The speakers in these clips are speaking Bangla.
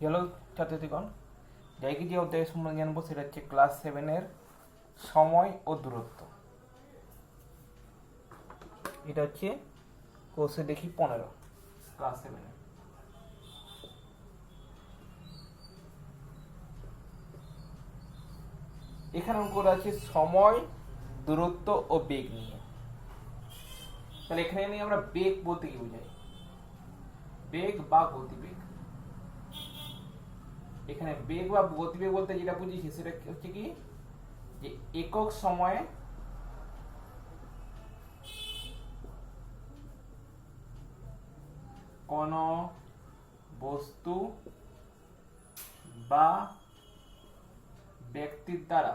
হ্যালো ছাত্রছাত্রীগণ, যাই কি যে অধ্যায় সম্বন্ধে জানবো সেটা হচ্ছে ক্লাস 7-এর সময় ও দূরত্ব। এটা হচ্ছে কোর্সে দেখি 15 ক্লাস 7-এর। এখানে অঙ্ক আছে সময়, দূরত্ব ও বেগ নিয়ে। তাহলে এখানে নিয়ে আমরা বেগ বলতে কি বোঝাই? বেগ বা গতিবেগ। এখানে বেগ বা গতিবেগ বলতে যেটা বুঝিয়েছি সেটা হচ্ছে কি, যে একক সময়ে কোন বস্তু বা ব্যক্তির দ্বারা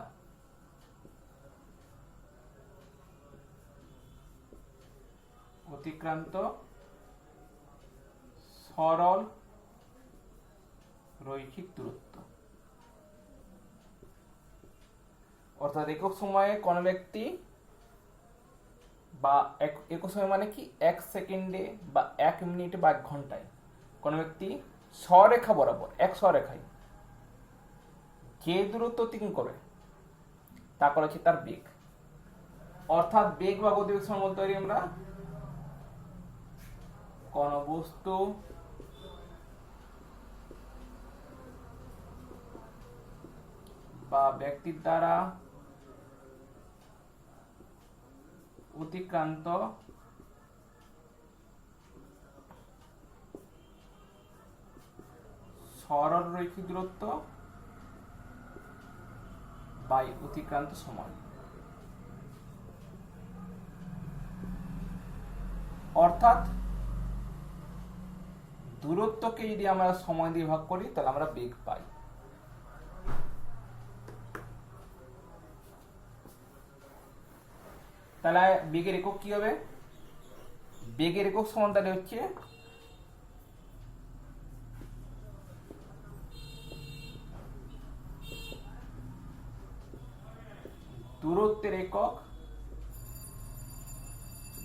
অতিক্রান্ত সরল রৈখিক দূরত্ব। অর্থাৎ একক সময়ে কোন ব্যক্তি বা একক সময় মানে কি 1 সেকেন্ডে বা 1 মিনিটে বা 1 ঘন্টায় কোন ব্যক্তি সরেখা বরাবর এক সরেখায় যে দূরত্ব অতিক্রম করে তা করা হচ্ছে তার বেগ। অর্থাৎ বেগ বা গতিবেগ সম্বন্ধে তৈরি আমরা কোন বস্তু বা ব্যক্তির দ্বারা অতিক্রান্ত সরল রৈখিক দূরত্ব বাই অতিক্রান্ত সময়। অর্থাৎ দূরত্বকে যদি আমরা সময় দিয়ে ভাগ করি তাহলে আমরা বেগ পাই। তাহলে বেগের একক কি হবে? বেগের একক সমান তাহলে হচ্ছে দূরত্বের একক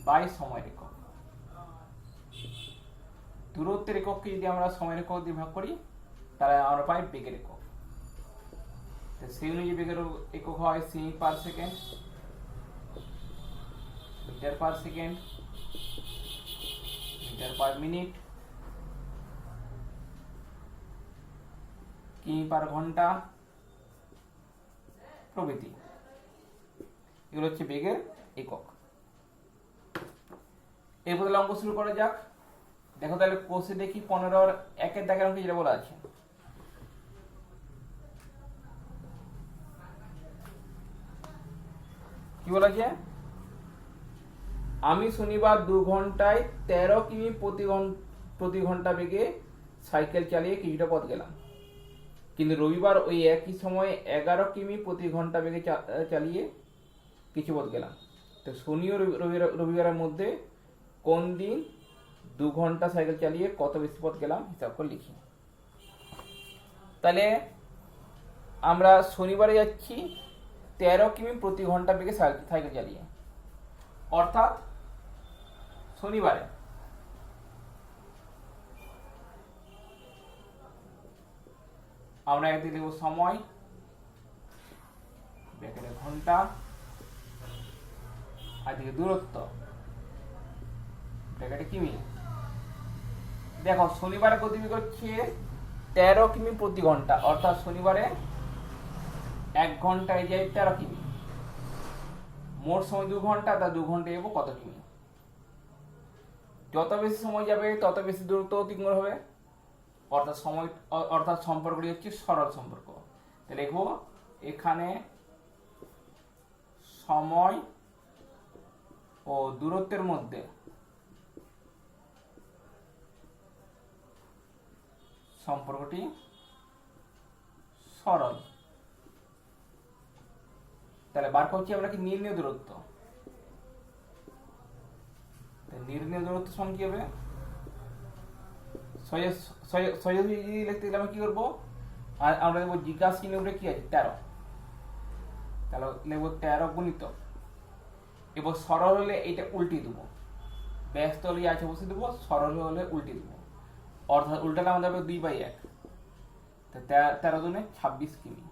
বাই সময়ের একক। দূরত্বের একককে যদি আমরা সময়ের একক দিয়ে ভাগ করি তাহলে আমরা পাই বেগের একক। সেই অনুযায়ী বেগের একক হয় সেমি per second, metre per second, metre per minute, কিমি পার ঘন্টা প্রভৃতি। এগুলো হচ্ছে বেগের একক। এরপর তাহলে অঙ্ক শুরু করা যাক। দেখো তাহলে কোষে দেখি 15-1 দাগের অঙ্কে যেটা বলা আছে, কি বলা আছে? আমি শনিবার 2 ঘন্টায় 13 কিমি প্রতি ঘন্টা বেগে সাইকেল চালিয়ে কিছুটা পথ গেলাম, কিন্তু রবিবার ওই একই সময়ে 11 কিমি প্রতি ঘন্টা বেগে চালিয়ে কিছু পথ গেলাম। তো শনি ও রবিবারের মধ্যে কোন দিন 2 ঘন্টা সাইকেল চালিয়ে কত বেশি পথ গেলাম হিসাব করে লিখি। তাহলে আমরা শনিবারে যাচ্ছি 13 কিমি প্রতি ঘন্টা বেগে সাইকেল চালিয়ে, অর্থাৎ শনিবারে আমরা একদিকে দেব সময়, ব্র্যাকেটে ঘন্টা, আর দিকে দূরত্ব, ব্র্যাকেটে কিমি। দেখো শনিবারে গতিবেগ হচ্ছে 13 কিমি প্রতি ঘন্টা, অর্থাৎ শনিবারে 1 ঘন্টায় যায় 13 কিমি। মোট সময় 2 ঘন্টা, তা 2 ঘন্টায় যাবো কত কিমি। যত বেশি সময় যাবে তত বেশি দূরত্ব অতিক্রম হবে, অর্থাৎ সম্পর্কটি হচ্ছে সরল সম্পর্ক। তাহলে লিখবো এখানে সময় ও দূরত্বের মধ্যে সম্পর্কটি সরল। তাহলে বার করছি আমরা কি নির্ণয় দূরত্ব। নির্ণয় দূরত্ব সমান কি হবে? লিখতে গেলে আমরা কি করবো? আর আমরা দেখবো জিজ্ঞাসা চিহ্নের উপরে কি আছে 13, তাহলে লিখবো 13 গুণিত, এবার সরল হলে এটা উল্টে দেবো, ব্যস্ত হলে আছে বসে দেবো, সরল হলে উল্টে দেবো, অর্থাৎ উল্টালে আমাদের হবে 2/1। তো 13 দুনে 26 কিমি।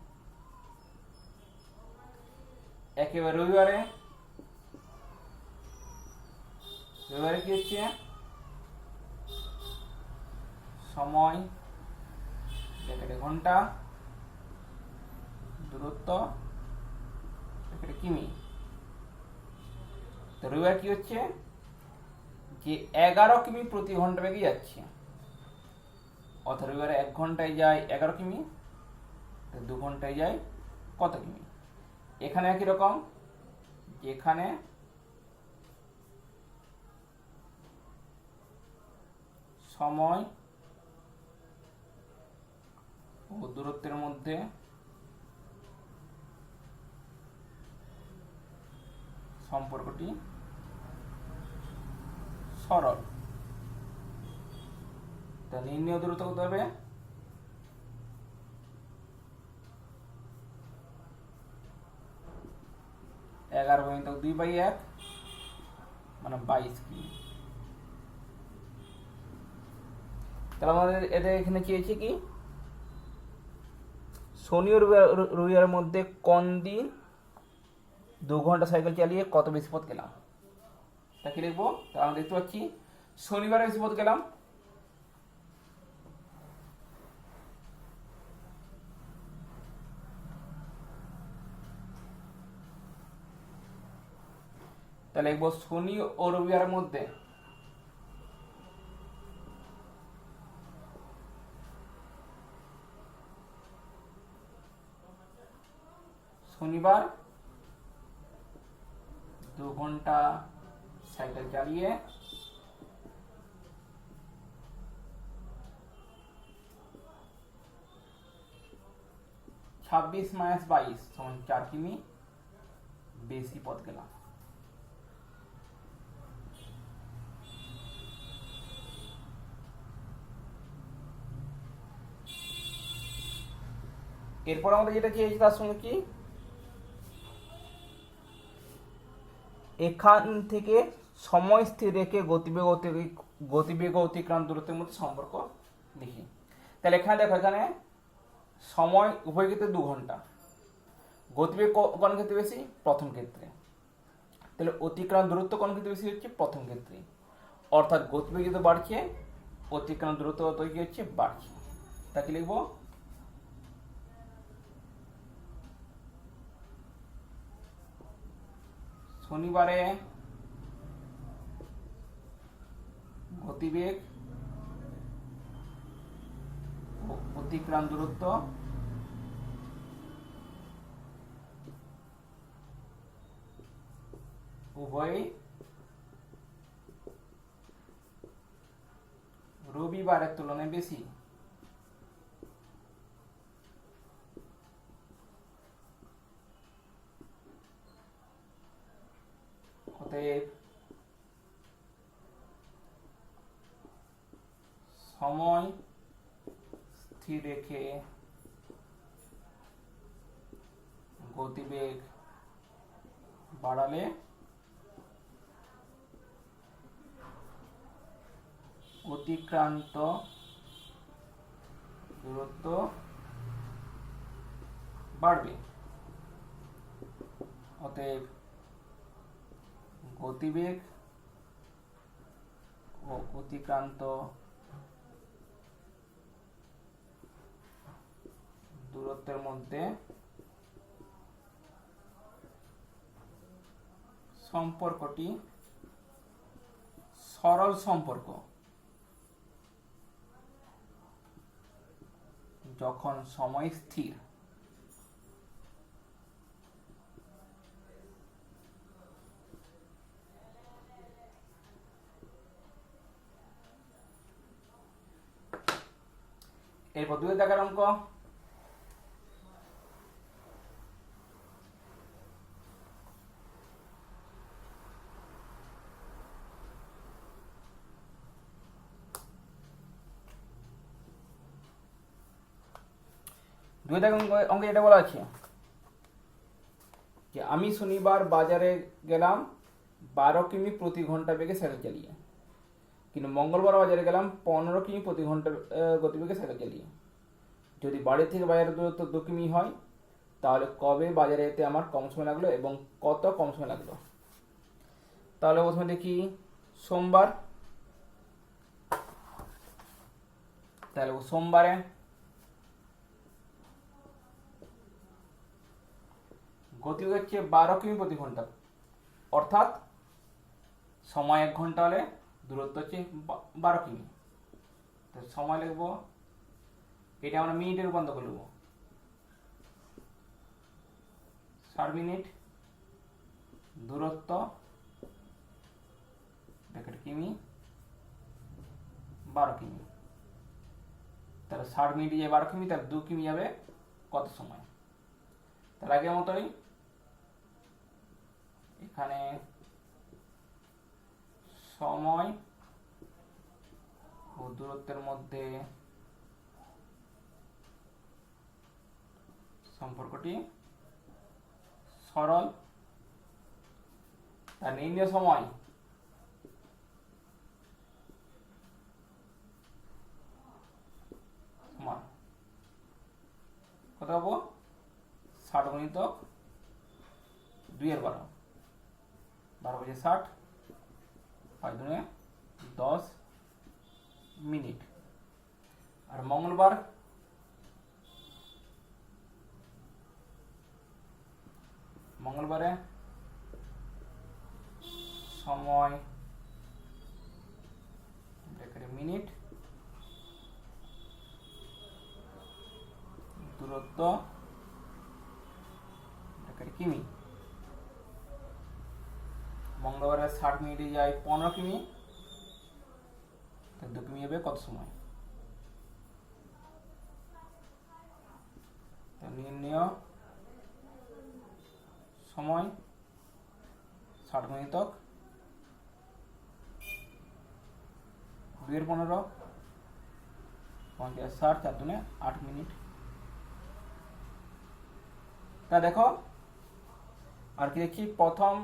একেবারে রবিবারে কি হচ্ছে, সময় ব্র্যাকেটে ঘন্টা, দূরত্ব ব্র্যাকেটে কিমি। তো রবিবার কি হচ্ছে যে 11 কিমি প্রতি ঘন্টা বেগে যাচ্ছে, অর্থাৎ রবিবারে 1 ঘন্টায় যায় 11 কিমি, 2 ঘন্টায় যায় কত কিমি। এখানে একই রকম, যেখানে সময় ও দূরত্বের মধ্যে সম্পর্কটি সরল। তা নির্ণয় দূরত্ব কত হবে, 11/2/1 মানে 22 কিমি। তাহলে আমাদের এটা এখানে চেয়েছে কি, শনি ও রবিবারের মধ্যে কোন দিন 2 ঘন্টা সাইকেল চালিয়ে কত বেশি পথ গেলাম, তা কি লিখবো। তা আমরা দেখতে পাচ্ছি শনিবারে বেশি পথ গেলাম, তাহলে লিখবো শনি ও রবিবারের মধ্যে শনিবার 2 ঘন্টা সাইকেল চালিয়ে 26 - 22 সমান 4 কিমি বেশি পথ গেলাম। এরপর আমাদের যেটা চেয়েছি তার সঙ্গে কি, এখান থেকে সময় স্থির রেখে গতিবেগ অতিক্রান্ত দূরত্বের মধ্যে সম্পর্ক লিখি। তাহলে এখানে দেখো, এখানে সময় উভয় ক্ষেত্রে 2 ঘন্টা, গতিবেগ কোন ক্ষেত্রে বেশি, প্রথম ক্ষেত্রে। তাহলে অতিক্রান্ত দূরত্ব কোন ক্ষেত্রে বেশি হচ্ছে, প্রথম ক্ষেত্রে। অর্থাৎ গতিবেগ যত বাড়ছে অতিক্রান্ত দূরত্ব তত কি হচ্ছে, বাড়ছে। তাকে লিখবো শনিবারে গতিবেগ অতিক্রান্ত দূরত্ব উভয় রবিবারের তুলনায় বেশি। অতএব সময় স্থির রেখে গতিবেগ বাড়ালে অতিক্রান্ত দূরত্ব বাড়বে। অতএব গতিবেগ ও অতিক্রান্ত দূরত্বের মধ্যে সম্পর্কটি সরল সম্পর্ক যখন সময় স্থির। এরপর 2 দাগের অঙ্ক, অঙ্কে এটা বলা আছে যে আমি শনিবার বাজারে গেলাম 12 কিমি প্রতি ঘন্টা বেগে সাইকেল চালিয়ে, কিন্তু মঙ্গলবার বাজারে গেলাম 15 কিমি প্রতি ঘন্টা গতিবেগে সাইকেল চালিয়ে। যদি বাড়ি থেকে বাজারের দূরত্ব 2 কিমি হয় তাহলে কবে বাজারে যেতে আমার কম সময় লাগলো এবং কত কম সময় লাগলো। তাহলে প্রথমে দেখি সোমবার। তাহলে সোমবারে গতিবেগ হচ্ছে 12 কিমি প্রতি ঘন্টা, অর্থাৎ সময় 1 ঘন্টা হলে দূরত্ব হচ্ছে 12 কিমি। তো সময় লিখবো, এটা আমরা মিনিটে রূপান্তর করে নেব, 60 মিনিট, দূরত্ব কিমি, 12 কিমি। তাহলে 60 মিনিটে যাবে 12 কিমি, তাহলে 2 কিমি যাবে কত সময়। তার আগের মতোই এখানে সময় ও দূরত্বের মধ্যে সম্পর্কটি সরল। তার নির্ণয় সময় সমান কত পাবো, 60 গুণিতক 2 এর 12, 12 × 60, 5 × 10 মিনিট। আর মঙ্গলবারে সময় মিনিট, দূরত্ব কিমি। মঙ্গলবারে 60 মিনিটে যায় 15 কিমি, 2 কিমি হবে কত সময়। নির্ণয় সময় 60 গুণিতক 2 এর 15, 50, 60, 4 দুনে 8 মিনিট। তা দেখো আর কি দেখি, প্রথম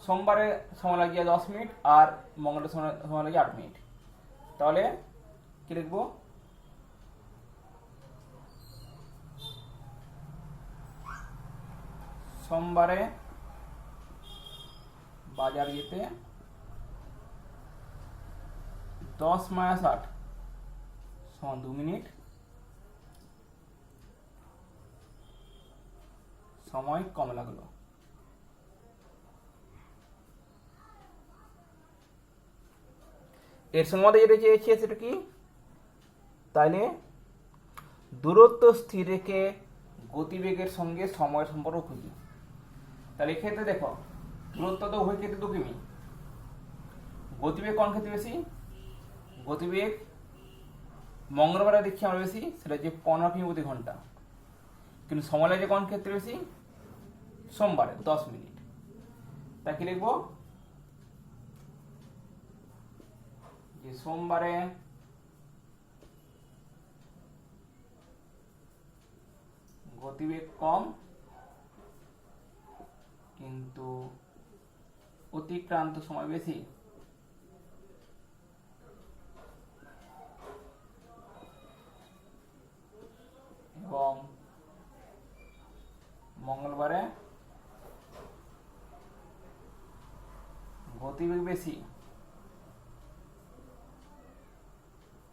সোমবারে সময় লাগিয়ে 10 মিনিট আর মঙ্গলবার সময় লাগিয়ে 8 মিনিট। তাহলে কি লিখবো, সোমবারে বাজার যেতে 10 - 8 সমান 2 মিনিট, সময় কম লাগলো। এর সঙ্গে আমাদের যেটা চেয়েছে সেটা কি, তাহলে দূরত্ব স্থির রেখে গতিবেগের সঙ্গে সময়ের সম্পর্ক খুঁজি। তাহলে এক্ষেত্রে দেখো দূরত্ব তো উভয় ক্ষেত্রে 2 কিমি, গতিবেগ কোন ক্ষেত্রে বেশি, গতিবেগ মঙ্গলবারে দেখছি আমরা বেশি, সেটা হচ্ছে 15 কিমি প্রতি ঘন্টা, কিন্তু সময় লাগে কোন ক্ষেত্রে বেশি, সোমবারে 10 মিনিট। তা কি লিখবো, যে সোমবারে গতিবেগ কম কিন্তু অতিক্রান্ত সময় বেশি। এবং মঙ্গলবারে গতিবেগ বেশি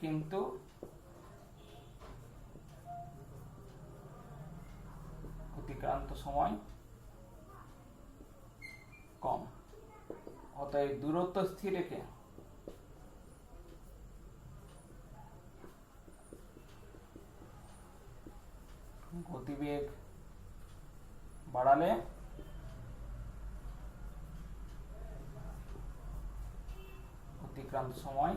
কিন্তু অতিক্রান্ত সময় কম। অতএব দূরত্ব স্থির রেখে গতিবেগ বাড়ালে অতিক্রান্ত সময়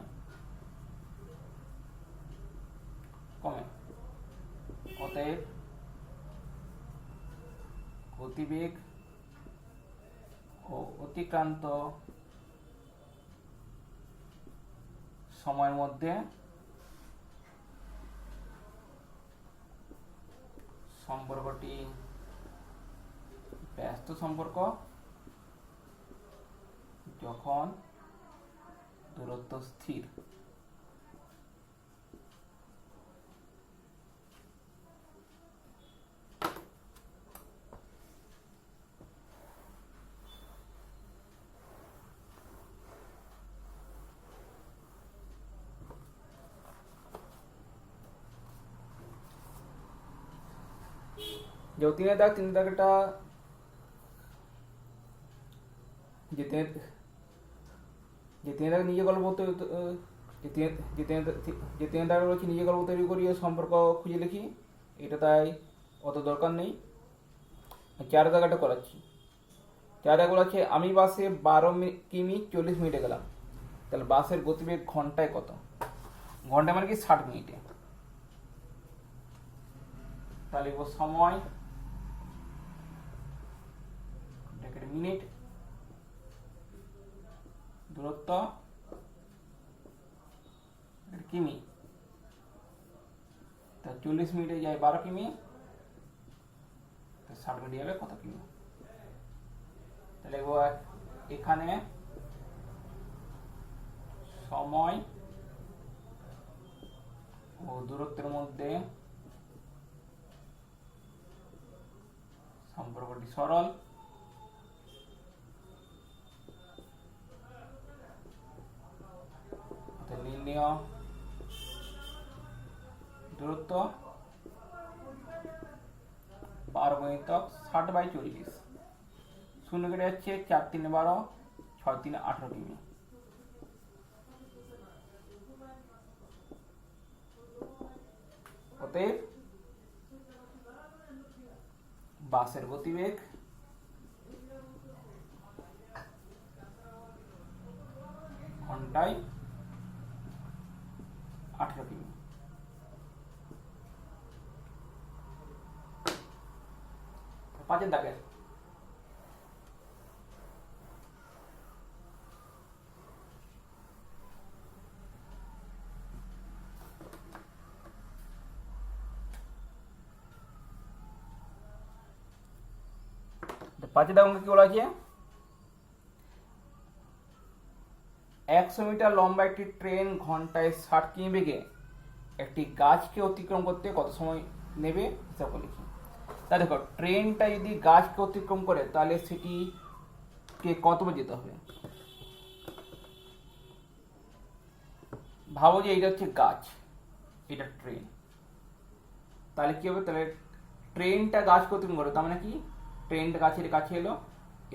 কমে। অতএব গতিবেগ ও অতিক্রান্ত সময়ের মধ্যে সম্পর্কটি ব্যস্ত সম্পর্ক যখন দূরত্ব স্থির। যে তিনের দাগটা যে তিনের দাগ নিজে গল্প যে তিনের দাগ রয়েছে নিজে গল্প তৈরি করি সম্পর্ক খুঁজে লিখি, এটা তাই অত দরকার নেই। 4 দাগটা করাচ্ছি। 4 দাগ বলা আছে আমি বাসে 12 কিমি 40 মিনিটে গেলাম। তাহলে বাসের গতিবেগ ঘন্টায় কত? ঘন্টায় মানে কি 60 মিনিটে। তাহলে লিখবো সময় মিনিট, দূরত্ব কিমি। তা 40 মিনিটে যায় 12 কিমি, 60 মিনিট যাবে কত কিমি? তাহলে এখানে সময় ও দূরত্বের মধ্যে সম্পর্কটি সরল। নির্ণয় দূরত্ব 12 গুণিতক 60/40, শূন্য কেটে যাচ্ছে, 4 3 12, 6 3 18 কিমি। অতএব বাসের গতিবেগ ঘন্টায় 18 কিমি। পাঁচের দাগের দাগ কি বলা আছে? 100 মিটার লম্বা একটি ট্রেন ঘন্টায় 60 কিমি বেগে একটি গাছকে অতিক্রম করতে কত সময় নেবে হিসাব করে লিখি। তা দেখো, ট্রেনটা যদি গাছকে অতিক্রম করে তাহলে সেটিকে কত বার যেতে হবে? ভাবো যে এটা হচ্ছে গাছ, এটা ট্রেন, তাহলে কি হবে? তাহলে ট্রেনটা গাছকে অতিক্রম করে, তার মানে কি ট্রেনটা গাছের কাছে এলো,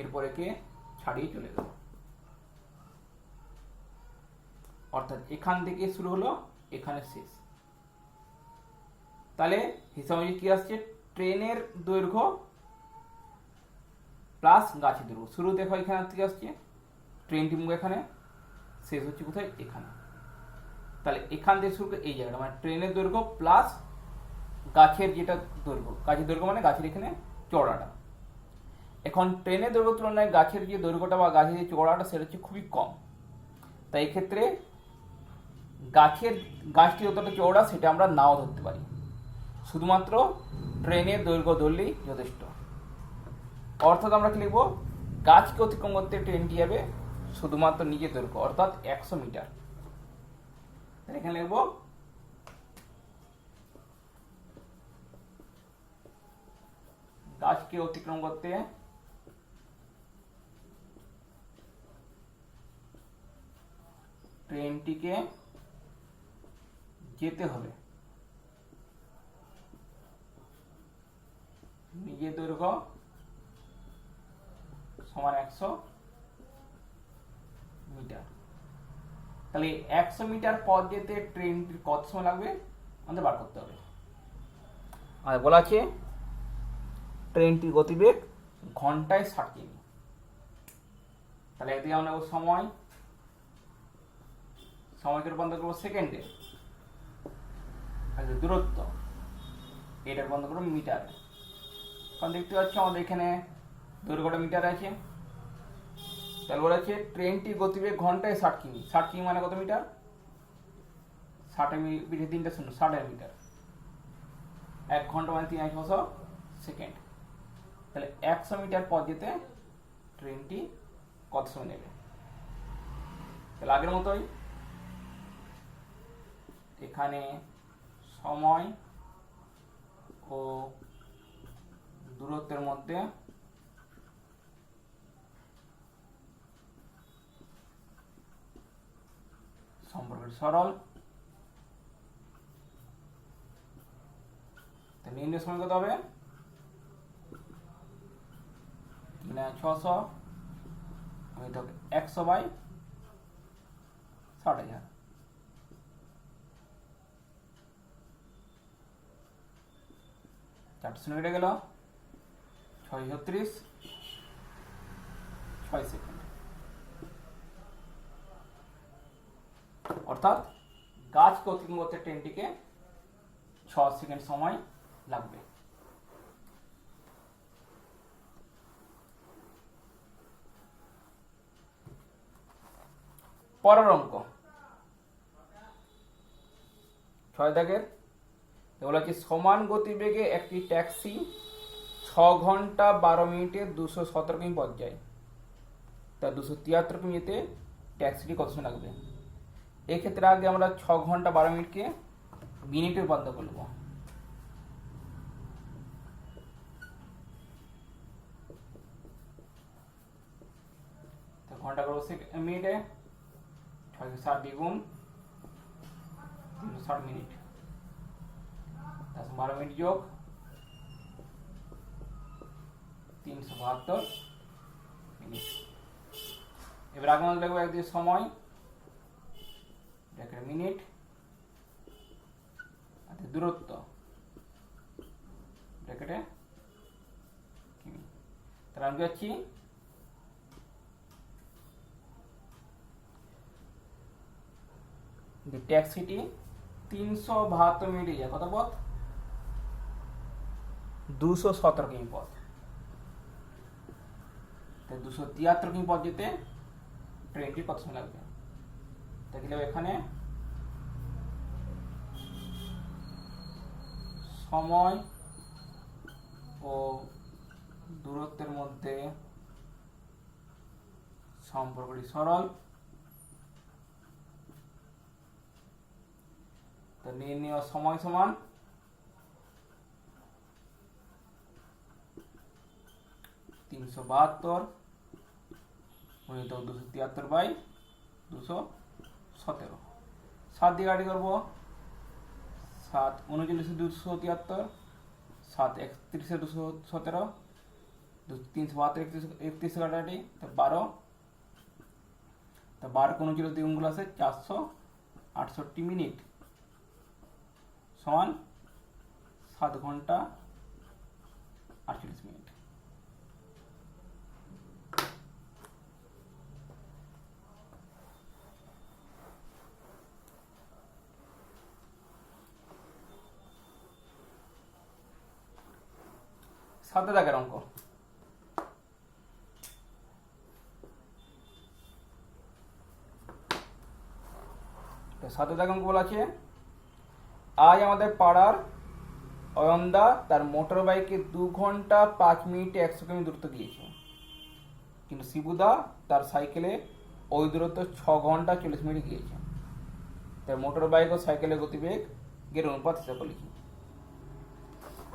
এরপরে কে ছাড়িয়ে চলে গেল। অর্থাৎ এখান থেকে শুরু হলো, এখানে শেষ। তাহলে হিসাবে কি আসছে? ট্রেনের দৈর্ঘ্য প্লাস গাছের দৈর্ঘ্য। শুরু দেখো এখান থেকে আসছে, ট্রেনটি মুখ এখানে, শেষ হচ্ছে কোথায়? এখানে। তাহলে এখান থেকে শুরু করে এই জায়গাটা, মানে ট্রেনের দৈর্ঘ্য প্লাস গাছের যেটা দৈর্ঘ্য, গাছের দৈর্ঘ্য মানে গাছের এখানে চওড়াটা। এখন ট্রেনের দৈর্ঘ্য তুলনায় গাছের যে দৈর্ঘ্যটা বা গাছের যে চওড়াটা সেটা হচ্ছে খুবই কম। তাই এক্ষেত্রে গাছটি যতটা চওড়া সেটা আমরা নাও ধরতে পারি, শুধুমাত্র ট্রেনের দৈর্ঘ্য ধরলেই যথেষ্ট। অর্থাৎ আমরা কি লিখবো? গাছকে অতিক্রম করতে ট্রেনটি যাবে শুধুমাত্র নিজের দৈর্ঘ্য, অর্থাৎ 100 মিটার। এখানে লিখবো গাছকে অতিক্রম করতে ট্রেনটিকে যেতে হবে নিজের দৈর্ঘ্য সমান 100 মিটার। তাহলে 100 মিটার পথ যেতে ট্রেনটির কত সময় লাগবে আমাদের বার করতে হবে। আর বলা আছে ট্রেনটির গতিবেগ ঘন্টায় 60 কিমি। তাহলে একদিকে আমরা সময়কে রূপান্তর করবো সেকেন্ডে, দূরত্ব এটা রূপান্তর করবো মিটারে। কারণ দেখতে পাচ্ছ আমাদের এখানে দৈর্ঘ্যটা মিটার আছে। তাহলে বলা আছে ট্রেনটির গতিবেগ ঘন্টায় 60 কিমি। 60 কিমি মানে কত মিটার? 60 মিটার, 3টা শূন্য, 60 মিটার। 1 ঘন্টা মানে 3 সেকেন্ড। তাহলে 100 মিটার পথ যেতে ট্রেনটি কত সময় নেবে? তাহলে আগের মতোই এখানে সময় ও দূরত্বের মধ্যে সম্পর্কটি সরল। নির্ণয় সময় কত হবে? তাহলে 600 তো 100/60,000। চারটে শূন্য কেটে গেল, 6:36, 6 সেকেন্ড। অর্থাৎ গাছকে অতিক্রম করতে ট্রেনটিকে 6 সেকেন্ড সময় লাগবে। পরের অঙ্ক 6 দাগের, এগুলো কি সমান গতিবেগে একটি ট্যাক্সি 6 ঘন্টা 12 মিনিটে 217 কিমি পথ যায়, তা 273 কিমিতে ট্যাক্সিটি কত সময় লাগবে। এক্ষেত্রে আগে আমরা 6 ঘন্টা 12 মিনিটকে মিনিটে রূপান্তর করব। ঘন্টা করবো মিনিটে, 6 দ্বিগুণ 360 মিনিট, 12 মিনিট যোগ 372 মিনিট। এবার আগে আমাদের লাগবে একদিন সময় মিনিট, দূরত্ব ব্র্যাকেটে কিমি। তাহলে আমি যাচ্ছি ট্যাক্সিটি 372 মিনিটে যায় কত পথ, 217 কিমি পথ। 273 কিমি পথ যেতে ট্রেনটি কত সময় লাগবে। দেখলে এখানে সময় ও দূরত্বের মধ্যে সম্পর্কটি সরল, তো নির্ণেয় সময় সমান 372 গুণিত 273/217। 7 দিয়ে কাটি করবো, 7 39 273, 7 31 217, 372 31 কাটাকাটি 12, তা 12 39 দ্বিগুণগুলো আছে 468 মিনিট সমান 7 ঘন্টা 48 মিনিট। সাথে দাগের অঙ্ক, সাথে দাগের অঙ্ক বলা আছে, আজ আমাদের পাড়ার অয়নদা তার মোটর বাইকে 2 ঘন্টা 5 মিনিটে 100 কিমি দূরত্ব গিয়েছে, কিন্তু শিবুদা তার সাইকেলে ওই দূরত্ব 6 ঘন্টা 40 মিনিট গিয়েছে। তার মোটর বাইক ও সাইকেলের গতিবেগ এর অনুপাত হিসাবে লিখি।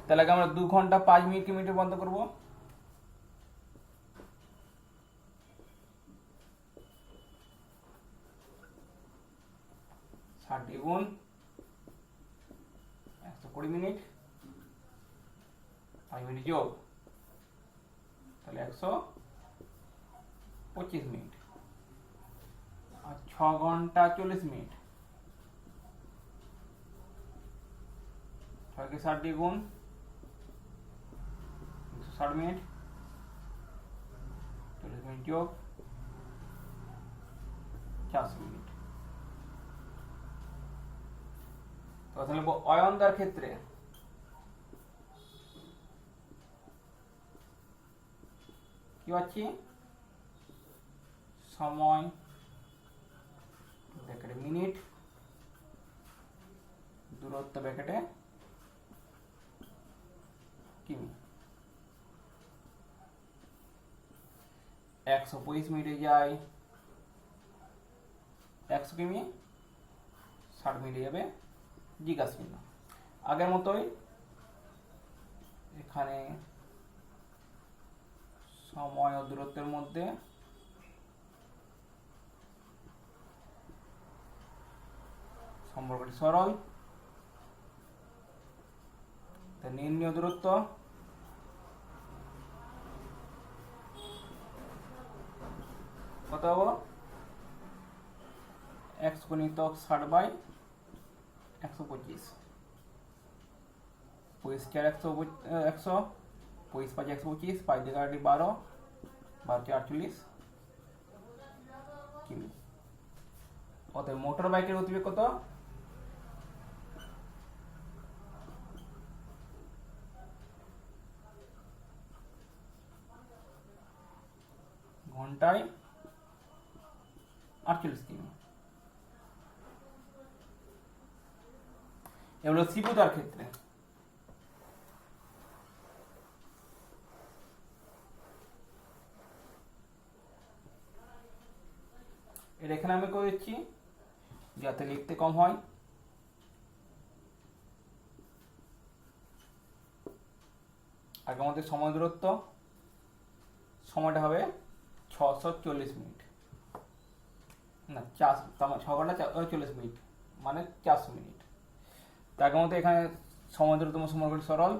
তাহলে আমরা 2 ঘন্টা 5 মিনিট মিনিটে বন্ধ করব। দ্বিগুণ 120 মিনিট, 5 মিনিট যোগ তাহলে 125 মিনিট, আর 6 ঘন্টা 40 মিনিট, 6 কে 60 দ্বিগুণ 160 মিনিট, 40 মিনিট যোগ 400 মিনিট। তো তাহলে অয়নদার ক্ষেত্রে কি পাচ্ছি, সময় ব্র্যাকেটে মিনিট, দূরত্ব ব্র্যাকেটে কিমি। 125 মিনিটে যায় 100 কিমি, 60 মিনিটে যাবে জিজ্ঞাসা চিহ্ন। আগের মতোই এখানে সময় ও দূরত্বের মধ্যে সম্পর্কটি সরল, নির্ণীয় দূরত্ব কত হবো x গুণিতক 60 বাই 125 25 100 25 5 125 5 দিয়ে 12 12 48 কিমি। অতএব মোটর বাইকের গতিবেগ কত ঘন্টায় 48 কিমি। এগুলো ত্রিভুজার ক্ষেত্রে। এটা এখানে আমি করে দিচ্ছি যাতে লিখতে কম হয়। আগে আমাদের সময় দূরত্ব, সময়টা হবে 640 মিনিট, না 6 ঘন্টা 40 মিনিট মানে 400 মিনিট। তার মধ্যে এখানে সময় দূরত্ব সময়গুলি সরল,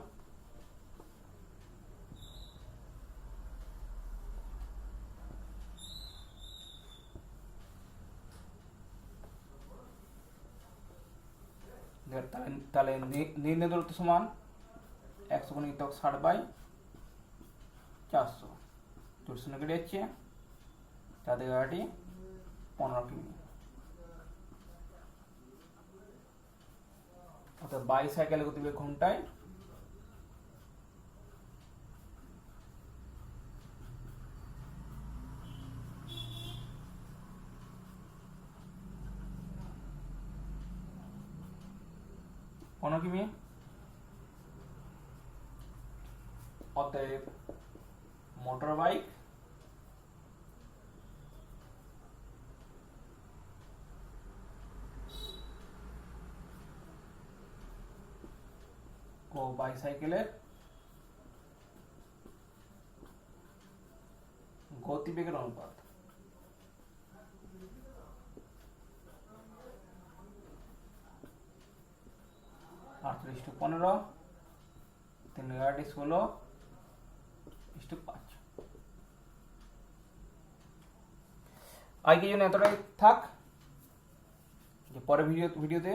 তাহলে নির্ণয় দূরত্ব সমান 100 গুণিতক 60 বাই 400, 400 কেটে যাচ্ছে, 4 দিয়ে 15 কিমি। অর্থাৎ বাইসাইকেলের গতিবেগ ঘন্টায় 15 কিমি। অতএব মোটর বাইক ও বাইসাইকেলের গতিবেগের অনুপাত। আটত্রিশ টু 15, 3 16 5। আজকের জন্য এতটাই থাক। যে পরের ভিডিওতে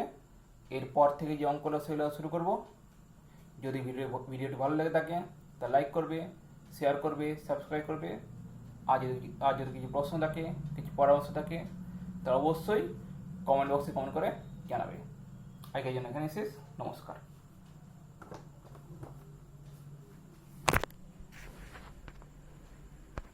এরপর থেকে যে অঙ্কটা সেগুলো শুরু করব। যদি ভিডিওটি ভালো লেগে থাকে তা লাইক করবে, শেয়ার করবে, সাবস্ক্রাইব করবে। আর যদি কিছু প্রশ্ন থাকে, কিছু পরামর্শ থাকে তা অবশ্যই কমেন্ট বক্সে কমেন্ট করে জানাবে। আজকের জন্য এখানে শেষ। নমস্কার।